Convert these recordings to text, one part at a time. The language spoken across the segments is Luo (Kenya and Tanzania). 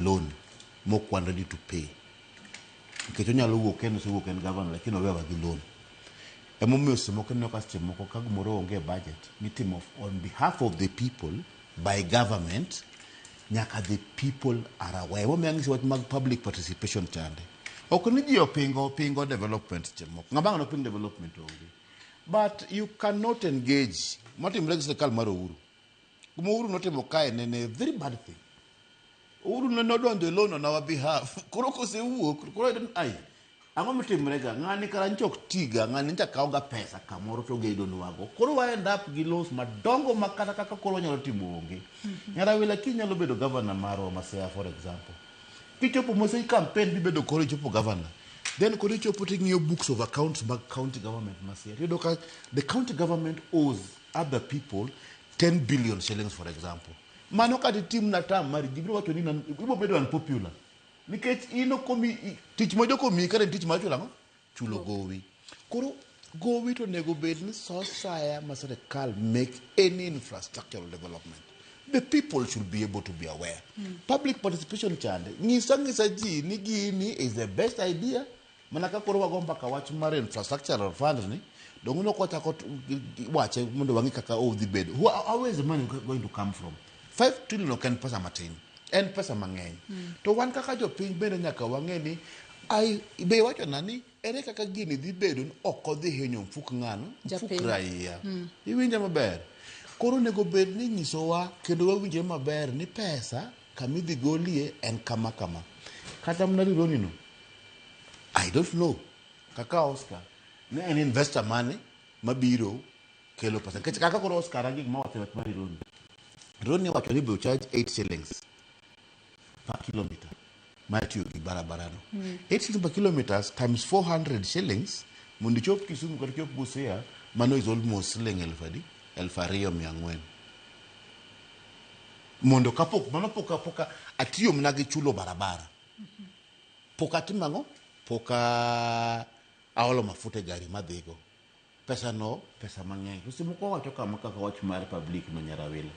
loan mok wan ready to pay. Nikech onyalo wuok en governor lakini owewa gi loan. Emomiyo semoko ne okasche moko ka gimoro onge budget mitimo on behalf of the people by government, nyaka the people are aware. Emomiyo ang'isi wach mag public participation chande. Ok ni ji opingo development chemoko. Ng'ama no ping development onge. But you cannot engage. Matimre gi sirkal mar Uhuru. Kuma Uhuru notimo kae ne very bad thing. Uhuru no donjo e loan on our behalf. Koro kosewuok, koro ai. Ang'o mitimre ga? Ng'ani karanchok tiga, ng'ani ncha kaoga pesa kamoro to gedo nwago. Koro wa end up gi loans madongo makata kaka koro nyalo timo onge. Nyarawila kinyalo bedo governor maro Masaya for example. Kichopo mose campaign bibedo koro chopo governor. Then koro chopo ting'iyo books of accounts mag county government Masaya. The county government owes other people 10 billion shillings for example. Mano kati team na tam mari jibiro wacho ni ibo bedo unpopular. Nikech ino komi tich mojo komi kare tich ma chulo ang'o? Chulo gowi. Koro gowi to nego bedni asaya ma sirkal make any infrastructural development. The people should be able to be aware. Public participation chande. Ngisa ji ni gini is the best idea. Manaka koro wagomba ka wach mar infrastructural fund ni. Donguno kwa chako wache mundo wangi kaka the bed. How is the money going to come from? 5 trillion kan pesa matin. En pesa mang'eny. To wan kaka jopiny bende nyaka wang'eni ai be wacho nani ere kaka gini dhi bedo ok odhi hinyo mfuk ng'ano mfuk raia. Iwinja maber. Koro nego bed ni nyisowa kendo wawinje maber ni pesa kamidhi golie en kama. Kata mnarironi no. I don't know. Kaka Oscar ne en investor money mabiro kelo pesa. Kaka koro Oscar rangi mawacho wach marironi. Roni wacho ni be charge 8 shillings per kilometer. Matthew barabarano. 8 shillings per kilometers times 400 shillings. Mundi chop Kisumu kata chop Busia, mano is almost shilling elfu ariyo mia ang'wen. Mondo kapok mano poka atiyo mnagi chulo barabara. Poka timango poka aolo mafuta gari madhigo. Pesa mang'eny. Usimoko wacho kama kaka wach mar public no nyarawila.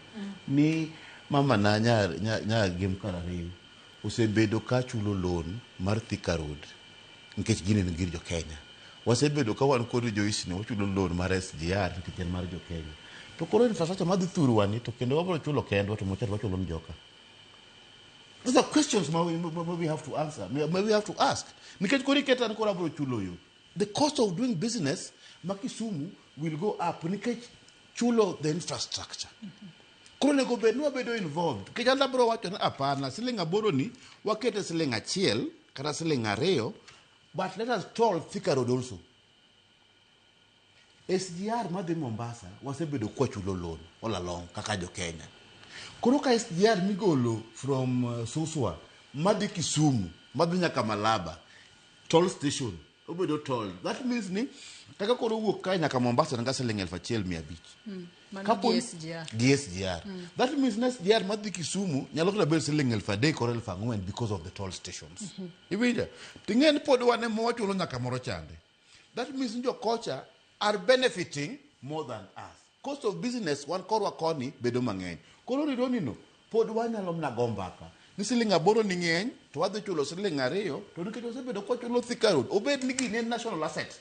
Ni mama na nya gem karariyo. Usebedo ka chulo loan mar Thika Road. Nikech gini ngir jo Kenya. Wasebedo ka wan kod jo isni wachulo loan mar SGR nikech en mar jo Kenya. To koro infrastructure madhi thuru wani to kendo wabro chulo kendo to mochari wachulo ni joka. Those are questions we have to answer. We have to ask. Nikech kori ketan kora bro chulo yo. The cost of doing business Makisumu will go up nikech chulo the infrastructure. Koro nego bedni wabedo involved. Kijana bro wacho na apana siling aboro ni wakete siling achiel kata siling ariyo, but let us toll Thika Road also. SGR madhi Mombasa wasebedo kwa chulo loan all along kaka jo Kenya. Koro ka SGR migolo from Suswa madhi Kisumu madhi nyaka Malaba toll station obedo toll. That means ni kaka koro wuok ka nyaka Mombasa nga siling 1,100 DSGR. That means next SGR madhi Kisumu nyalo kula bel siling 3,000 or 4,000 because of the toll stations. Iwinja tingen pod wane mo wachulo nyaka moro chande. That means njo kocha are benefiting more than us. Cost of business one korwa koni bedo mang'eny. Koro rironi no pod wanyalo mna gombaka. Ni siling aboro ni ng'eny to wadhi chulo siling ariyo to nikech osebedo kwa chulo Thika Road obed ni gini national asset.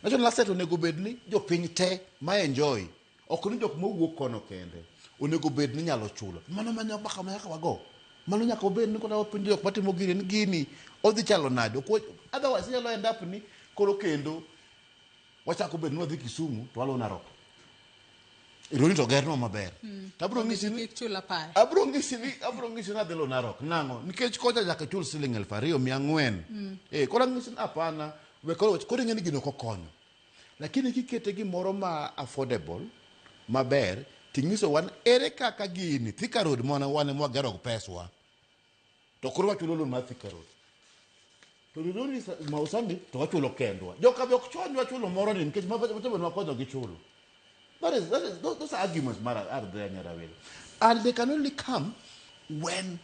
National asset onego bed ni jopiny te ma enjoy. Ok ni jok mowuok kono kende. Onego bed ni nyalo chulo. Mano manyo baka mayaka wago. Mano nyaka obed ni kona wapinjo jok matimo gini odhi chalo nade. Otherwise nyalo end up ni koro kendo wachako bed ni wadhi Kisumu to walo Narok. Ironi to gerno maber. Abro ng'isi ni chula pa. Abro ng'isi na delo Narok. Nango nikech kocha nyaka chul siling 2,400. Kora ng'isi apana we koro ng'eni gino kokonyo. Lakini kikete gimoro ma affordable maber ting'iso wan ere kaka gini Thika Road mona wane mwagero peswa. To koro wachulo loan mar Thika Road. To rironi mausandi to wachulo kendwa. Joka be ok chon wachulo moro ni nikech mabebe makonyo gi chulo. Those arguments are there, Nyarawele. And they can only come when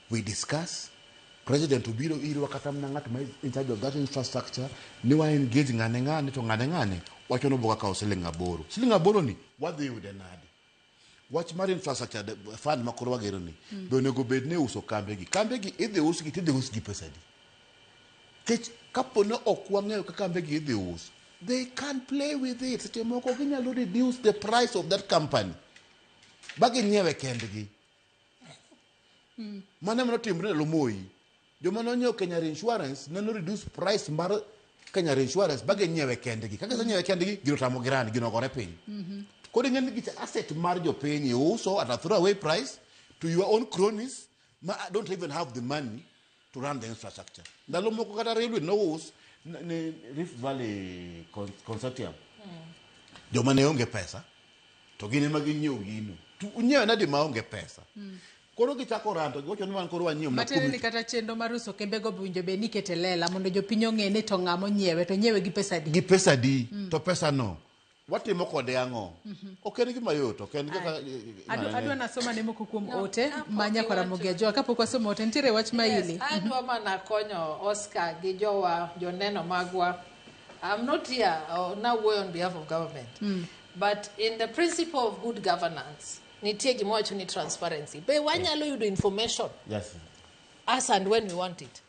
we discuss. President Ubiro Iri Wakatamna in charge of that infrastructure. Niwa engaging ngane to ngane. Wachono boga kao siling aboro. Siling aboro ni what they would enade. wach mar infrastructure fund makoro wagero ni be onego bed ne uso kambe gi idhi us gi tidhi us gi pesa di kech kapo ne ok wang'eyo kaka kambe gi idhi us they can't play with it seche moko ginyalo reduce the price of that company bagi nyiewe kendgi mane mano timre ndalo Moi joma nonyiewo Kenya Insurance neno reduce price mar Kenya Insurance bagi nyiewe kendgi kaka nyiewe kendgi gino tamo girani gino gore piny kodi ng'en gi asset mar jopiny iuso at a throwaway price to your own cronies ma don't even have the money to run the infrastructure ndalo moko kata railway no us ne Rift Valley Consortium joma ne onge pesa to gine ma ginyiewo gino unyiewe nadi ma onge pesa koro gichako rando gocho ni man koro wanyiewo na matene ni kata chendo mar uso kembe go bunjo be nikete lela mondo jopiny ong'e ni to ng'amo nyiewe to nyiewe gi pesa di to pesa no watimo kode ang'o ok en gima yot ok en kaka adwa nasoma ne moko kuom ote manya Karamogi Ajoa kapok wasomo ote nitiere wach maili adwa mana konyo Oscar gi joneno magwa. I'm not here now on behalf of government but in the principle of good governance nitie gima wacho ni transparency be wanyalo yudo information yes as and when we want it